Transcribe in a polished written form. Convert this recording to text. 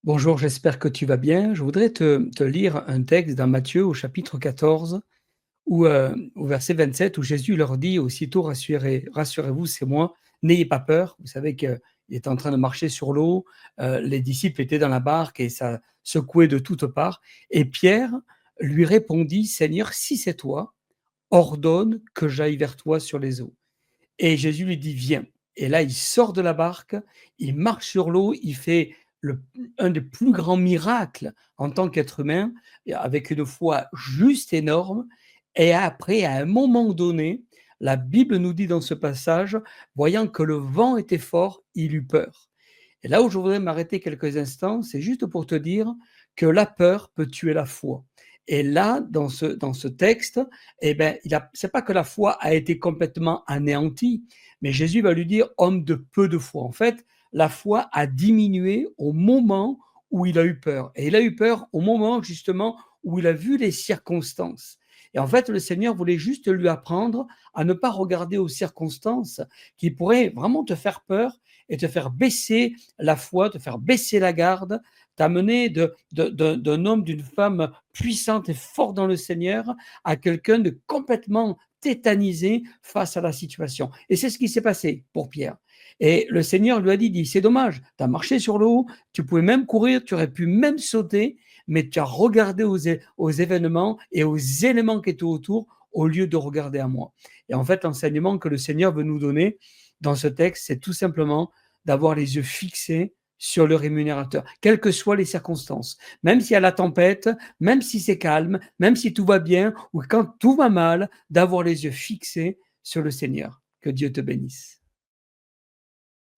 Bonjour, j'espère que tu vas bien. Je voudrais te lire un texte dans Matthieu au chapitre 14 où, au verset 27 où Jésus leur dit: «Aussitôt rassurez-vous, c'est moi, n'ayez pas peur». Vous savez qu'il est en train de marcher sur l'eau, les disciples étaient dans la barque et ça secouait de toutes parts et Pierre lui répondit: «Seigneur, si c'est toi, ordonne que j'aille vers toi sur les eaux». Et Jésus lui dit: «Viens». Et là, il sort de la barque, il marche sur l'eau, il fait le un des plus grands miracles en tant qu'être humain, et avec une foi juste énorme. Et après, à un moment donné, la Bible nous dit dans ce passage, voyant que le vent était fort, il eut peur. Et là où je voudrais m'arrêter quelques instants, c'est juste pour te dire que la peur peut tuer la foi. Et là, dans ce texte, eh ben, c'est pas que la foi a été complètement anéantie, mais Jésus va lui dire homme de peu de foi. En fait, la foi a diminué au moment où il a eu peur. Et il a eu peur au moment justement où il a vu les circonstances. Et en fait, le Seigneur voulait juste lui apprendre à ne pas regarder aux circonstances qui pourraient vraiment te faire peur et te faire baisser la foi, te faire baisser la garde, t'amener d'un homme, d'une femme puissante et fort dans le Seigneur à quelqu'un de complètement tétanisé face à la situation. Et c'est ce qui s'est passé pour Pierre. Et le Seigneur lui a dit, c'est dommage, tu as marché sur l'eau, tu pouvais même courir, tu aurais pu même sauter, mais tu as regardé aux événements et aux éléments qui étaient autour au lieu de regarder à moi. Et en fait, l'enseignement que le Seigneur veut nous donner dans ce texte, c'est tout simplement d'avoir les yeux fixés sur le rémunérateur, quelles que soient les circonstances. Même s'il y a la tempête, même si c'est calme, même si tout va bien ou quand tout va mal, d'avoir les yeux fixés sur le Seigneur. Que Dieu te bénisse.